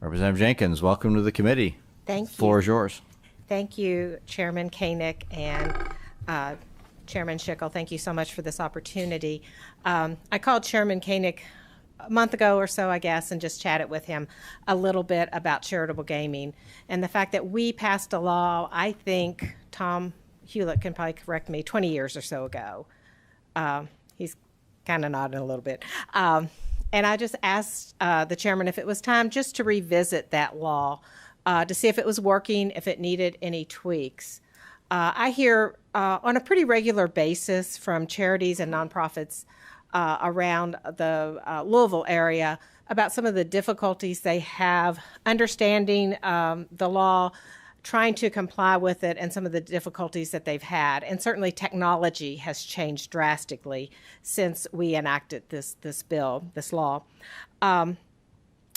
Representative Jenkins, welcome to the committee. Thank The you. floor is yours. Thank you, Chairman Koenig and Chairman Schickel. Thank you so much for this opportunity. I called Chairman Koenig a month ago or so, I guess, and just chatted with him a little bit about charitable gaming and the fact that we passed a law, I think, Tom Hewlett can probably correct me, 20 years or so ago. He's kind of nodding a little bit. And I just asked the chairman if it was time just to revisit that law to see if it was working, if it needed any tweaks. I hear on a pretty regular basis from charities and nonprofits around the Louisville area about some of the difficulties they have understanding the law, trying to comply with it, and some of the difficulties that they've had. And certainly technology has changed drastically since we enacted this law. I'm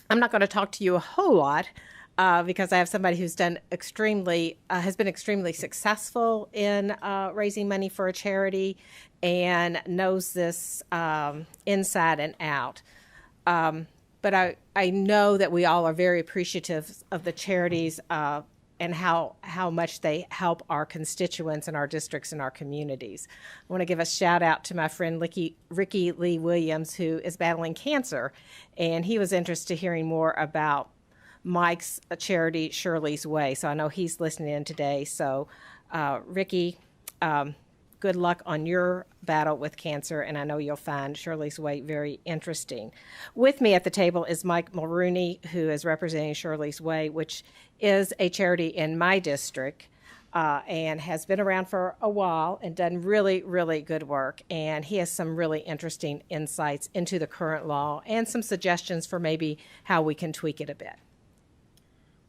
not going to talk to you a whole lot because I have somebody who's done has been extremely successful in raising money for a charity and knows this inside and out. But I know that we all are very appreciative of the charities and how much they help our constituents and our districts and our communities. I want to give a shout out to my friend Ricky Lee Williams, who is battling cancer, and he was interested in hearing more about Mike's charity, Shirley's Way. So I know he's listening in today. So Ricky, good luck on your battle with cancer, and I know you'll find Shirley's Way very interesting. With me at the table is Mike Mulrooney, who is representing Shirley's Way, which is a charity in my district and has been around for a while and done really, really good work. And he has some really interesting insights into the current law and some suggestions for maybe how we can tweak it a bit.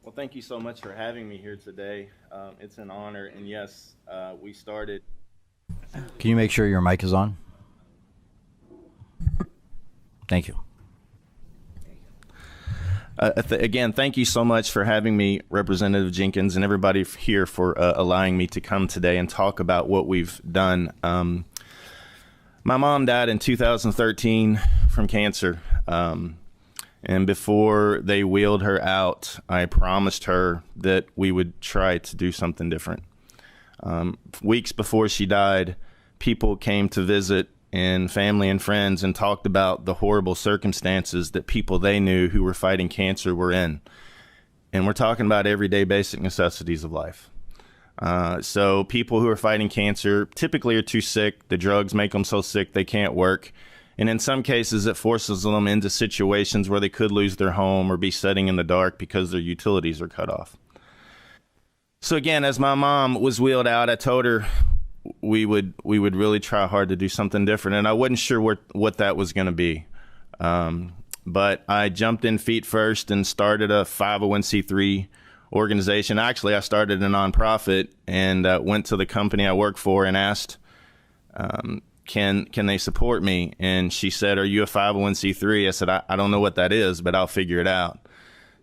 Well, thank you so much for having me here today. It's an honor, and yes, we started. Can you make sure your mic is on? Thank you. Again, thank you so much for having me, Representative Jenkins, and everybody here for allowing me to come today and talk about what we've done. My mom died in 2013 from cancer, and before they wheeled her out, I promised her that we would try to do something different. Weeks before she died, people came to visit, and family and friends, and talked about the horrible circumstances that people they knew who were fighting cancer were in. And we're talking about everyday basic necessities of life. So people who are fighting cancer typically are too sick. The drugs make them so sick they can't work. And in some cases, it forces them into situations where they could lose their home or be sitting in the dark because their utilities are cut off. So again, as my mom was wheeled out, I told her we would really try hard to do something different, and I wasn't sure what that was going to be. But I jumped in feet first and started a 501c3 organization. Actually, I started a nonprofit and went to the company I work for and asked, can they support me? And she said, "Are you a 501c3?" I said, I don't know what that is, but I'll figure it out.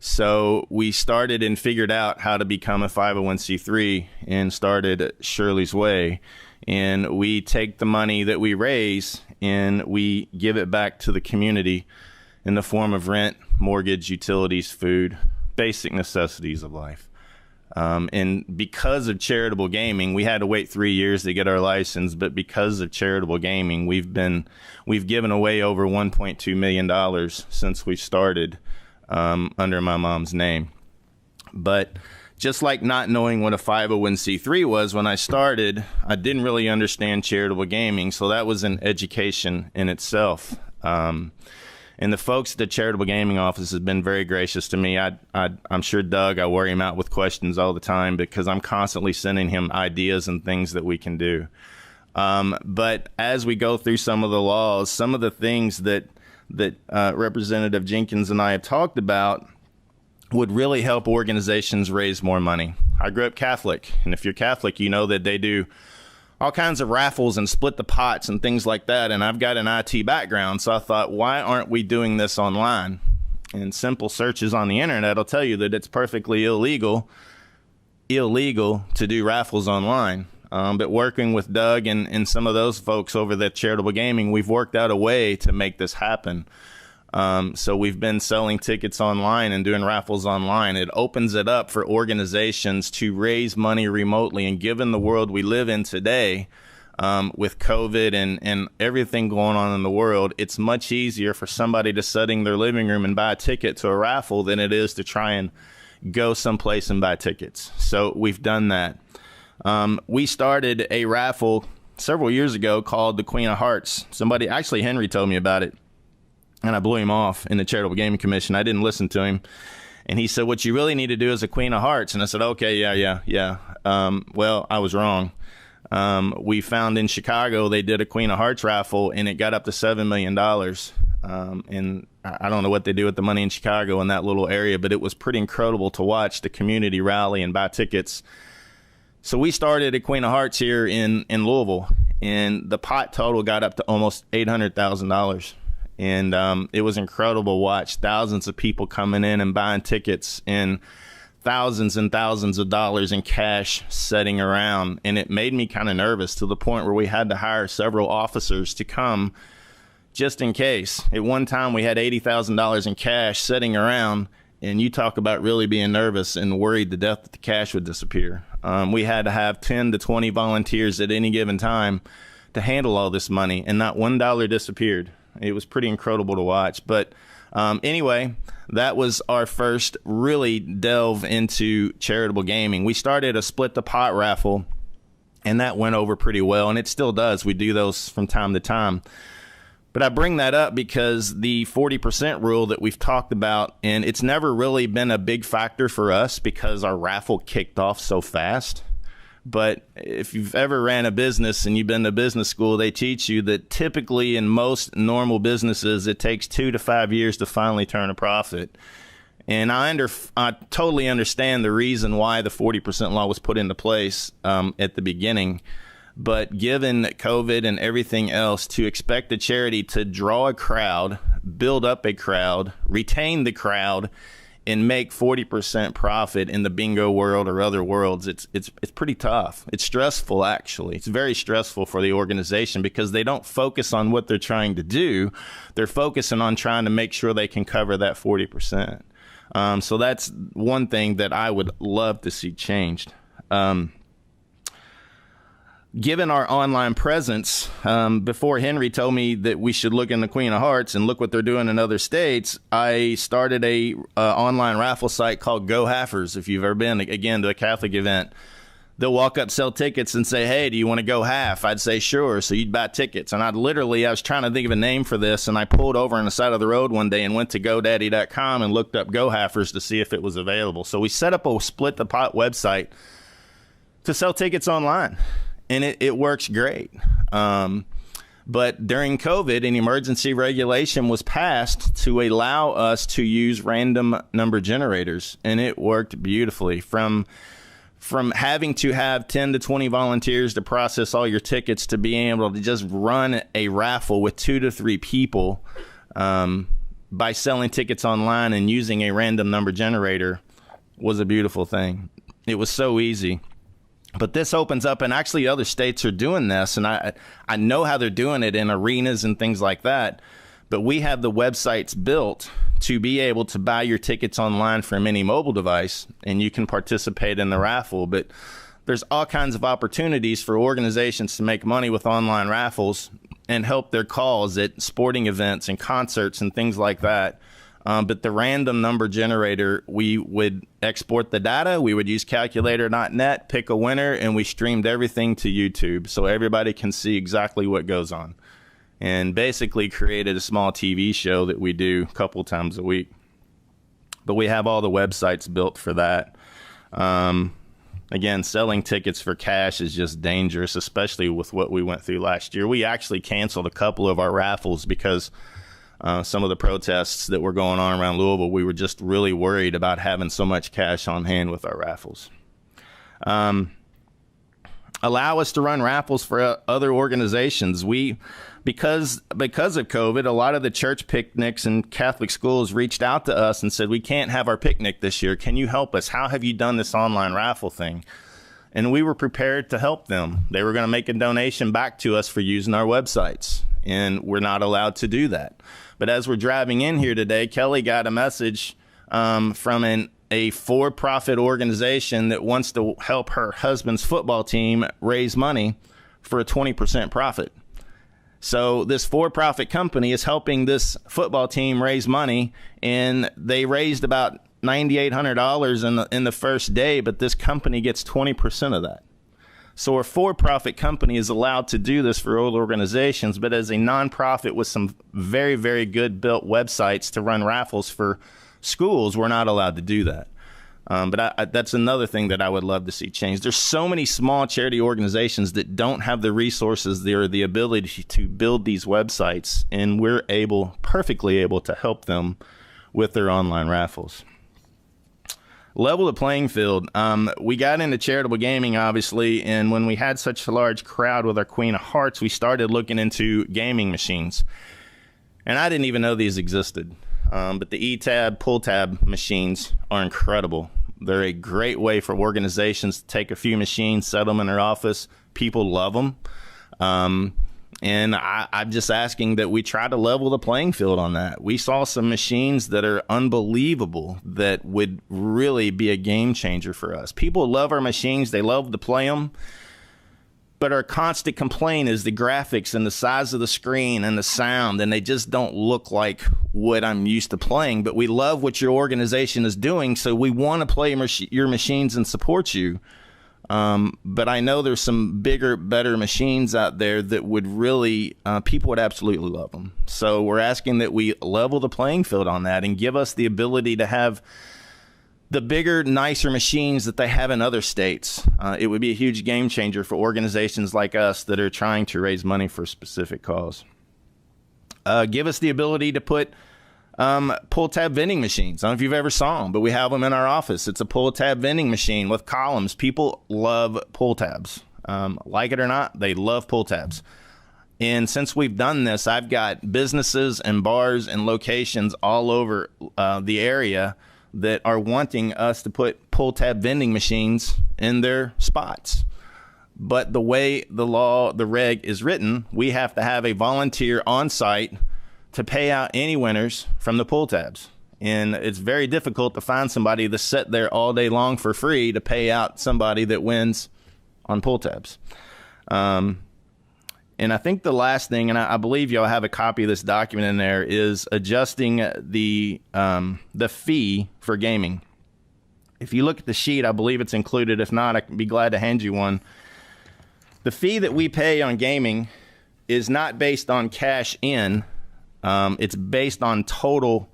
So we started and figured out how to become a 501c3 and started Shirley's Way. And we take the money that we raise and we give it back to the community in the form of rent, mortgage, utilities, food, basic necessities of life. And because of charitable gaming, we had to wait 3 years to get our license. But because of charitable gaming, we've given away over $1.2 million since we started. Under my mom's name. But just like not knowing what a 501c3 was when I started, I didn't really understand charitable gaming, so that was an education in itself. And the folks at the Charitable Gaming Office have been very gracious to me. I'm sure Doug, I worry him out with questions all the time because I'm constantly sending him ideas and things that we can do. But as we go through some of the laws, some of the things that Representative Jenkins and I have talked about would really help organizations raise more money. I grew up Catholic, and if you're Catholic, you know that they do all kinds of raffles and split the pots and things like that, and I've got an IT background, so I thought, why aren't we doing this online? And simple searches on the internet will tell you that it's perfectly illegal to do raffles online. But working with Doug and some of those folks over at Charitable Gaming, we've worked out a way to make this happen. So we've been selling tickets online and doing raffles online. It opens it up for organizations to raise money remotely. And given the world we live in today, with COVID and everything going on in the world, it's much easier for somebody to sit in their living room and buy a ticket to a raffle than it is to try and go someplace and buy tickets. So we've done that. We started a raffle several years ago called the Queen of Hearts. Somebody, actually Henry, told me about it, and I blew him off in the Charitable Gaming Commission. I didn't listen to him. And he said, what you really need to do is a Queen of Hearts. And I said, okay, yeah. Well, I was wrong. We found in Chicago, they did a Queen of Hearts raffle, and it got up to $7 million. And I don't know what they do with the money in Chicago in that little area, but it was pretty incredible to watch the community rally and buy tickets. So we started a Queen of Hearts here in Louisville, and the pot total got up to almost $800,000. And it was incredible to watch thousands of people coming in and buying tickets and thousands and thousands of dollars in cash sitting around. And it made me kind of nervous to the point where we had to hire several officers to come just in case. At one time, we had $80,000 in cash sitting around. And you talk about really being nervous and worried to death that the cash would disappear. We had to have 10 to 20 volunteers at any given time to handle all this money, and not $1 disappeared. It was pretty incredible to watch. But anyway, that was our first really delve into charitable gaming. We started a split the pot raffle, and that went over pretty well, and it still does. We do those from time to time. But I bring that up because the 40% rule that we've talked about, and it's never really been a big factor for us because our raffle kicked off so fast. But if you've ever ran a business and you've been to business school, they teach you that typically in most normal businesses, it takes 2 to 5 years to finally turn a profit. And I totally understand the reason why the 40% law was put into place at the beginning. But given COVID and everything else, to expect a charity to draw a crowd, build up a crowd, retain the crowd, and make 40% profit in the bingo world or other worlds, it's pretty tough. It's stressful, actually. It's very stressful for the organization because they don't focus on what they're trying to do. They're focusing on trying to make sure they can cover that 40%. So that's one thing that I would love to see changed. Given our online presence, before Henry told me that we should look in the Queen of Hearts and look what they're doing in other states, I started a online raffle site called Go Halfers. If you've ever been, again, to a Catholic event, they'll walk up, sell tickets, and say, hey, do you want to go half? I'd say, sure. So you'd buy tickets. And I was trying to think of a name for this, and I pulled over on the side of the road one day and went to GoDaddy.com and looked up Go Halfers to see if it was available. So we set up a Split the Pot website to sell tickets online. And it works great. But during COVID, an emergency regulation was passed to allow us to use random number generators. And it worked beautifully. From having to have 10 to 20 volunteers to process all your tickets to being able to just run a raffle with 2 to 3 people by selling tickets online and using a random number generator was a beautiful thing. It was so easy. But this opens up, and actually other states are doing this, and I know how they're doing it in arenas and things like that. But we have the websites built to be able to buy your tickets online from any mobile device, and you can participate in the raffle. But there's all kinds of opportunities for organizations to make money with online raffles and help their cause at sporting events and concerts and things like that. But the random number generator, we would export the data. We would use calculator.net, pick a winner, and we streamed everything to YouTube so everybody can see exactly what goes on. And basically created a small TV show that we do a couple times a week. But we have all the websites built for that. Again, selling tickets for cash is just dangerous, especially with what we went through last year. We actually canceled a couple of our raffles because some of the protests that were going on around Louisville, we were just really worried about having so much cash on hand with our raffles. Allow us to run raffles for other organizations. Because of COVID, a lot of the church picnics and Catholic schools reached out to us and said, we can't have our picnic this year. Can you help us? How have you done this online raffle thing? And we were prepared to help them. They were going to make a donation back to us for using our websites, and we're not allowed to do that. But as we're driving in here today, Kelly got a message from a for-profit organization that wants to help her husband's football team raise money for a 20% profit. So this for-profit company is helping this football team raise money, and they raised about $9,800 in the first day, but this company gets 20% of that. So a for-profit company is allowed to do this for old organizations, but as a nonprofit with some very, very good built websites to run raffles for schools, we're not allowed to do that. But that's another thing that I would love to see change. There's so many small charity organizations that don't have the resources or the ability to build these websites, and we're perfectly able to help them with their online raffles. Level the playing field. We got into charitable gaming, obviously, and when we had such a large crowd with our Queen of Hearts, we started looking into gaming machines. And I didn't even know these existed. But the E-Tab, pull-tab machines are incredible. They're a great way for organizations to take a few machines, set them in their office. People love them. And I'm just asking that we try to level the playing field on that. We saw some machines that are unbelievable that would really be a game changer for us. People love our machines. They love to play them. But our constant complaint is the graphics and the size of the screen and the sound, and they just don't look like what I'm used to playing. But we love what your organization is doing, so we want to play your machines and support you. But I know there's some bigger, better machines out there that would really, people would absolutely love them. So we're asking that we level the playing field on that and give us the ability to have the bigger, nicer machines that they have in other states. It would be a huge game changer for organizations like us that are trying to raise money for a specific cause. Give us the ability to put pull-tab vending machines. I don't know if you've ever saw them, but we have them in our office. It's a pull-tab vending machine with columns. People love pull-tabs. Like it or not, they love pull-tabs. And since we've done this, I've got businesses and bars and locations all over the area that are wanting us to put pull-tab vending machines in their spots. But the way the reg is written, we have to have a volunteer on site to pay out any winners from the pull tabs. And it's very difficult to find somebody to sit there all day long for free to pay out somebody that wins on pull tabs. And I think the last thing, and I believe y'all have a copy of this document in there, is adjusting the fee for gaming. If you look at the sheet, I believe it's included. If not, I can be glad to hand you one. The fee that we pay on gaming is not based on cash in. It's based on total.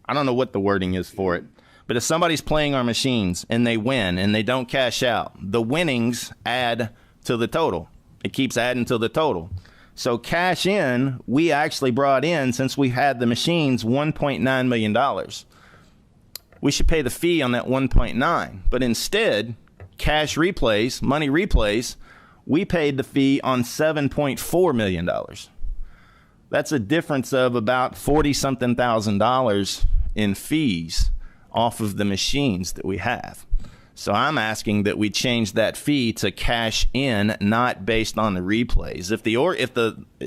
I don't know what the wording is for it. But if somebody's playing our machines and they win and they don't cash out, the winnings add to the total. It keeps adding to the total. So cash in, we actually brought in, since we had the machines, $1.9 million. We should pay the fee on that 1.9. But instead, cash replays, money replays, we paid the fee on $7.4 million. That's a difference of about $40-something thousand in fees off of the machines that we have. So I'm asking that we change that fee to cash in, not based on the replays.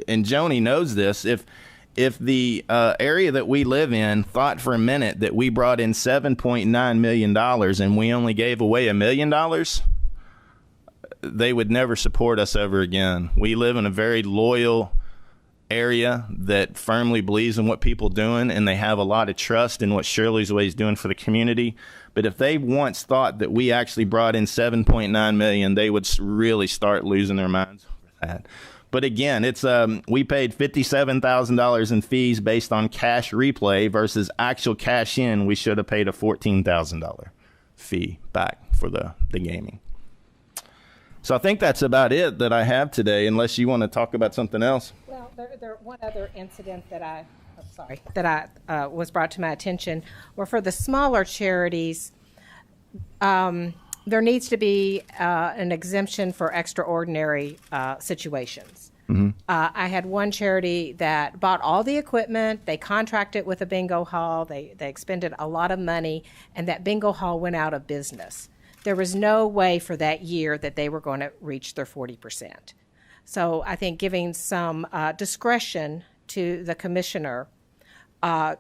And Joni knows this, if the area that we live in thought for a minute that we brought in $7.9 million and we only gave away $1 million, they would never support us ever again. We live in a very loyal area that firmly believes in what people are doing, and they have a lot of trust in what Shirley's Way is doing for the community. But if they once thought that we actually brought in $7.9 million, they would really start losing their minds over that. But again, it's we paid $57,000 in fees based on cash replay versus actual cash in. We should have paid a $14,000 fee back for the gaming. So I think that's about it that I have today, unless you want to talk about something else. Well, there one other incident that was brought to my attention, where for the smaller charities, there needs to be an exemption for extraordinary situations. Mm-hmm. I had one charity that bought all the equipment. They contracted with a bingo hall. They expended a lot of money, and that bingo hall went out of business. There was no way for that year that they were going to reach their 40%. So I think giving some discretion to the commissioner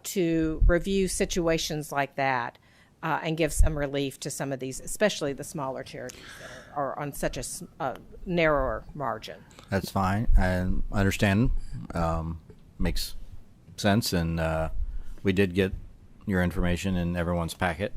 to review situations like that and give some relief to some of these, especially the smaller charities that are on such a narrower margin. That's fine. I understand. Makes sense. And we did get your information in everyone's packet.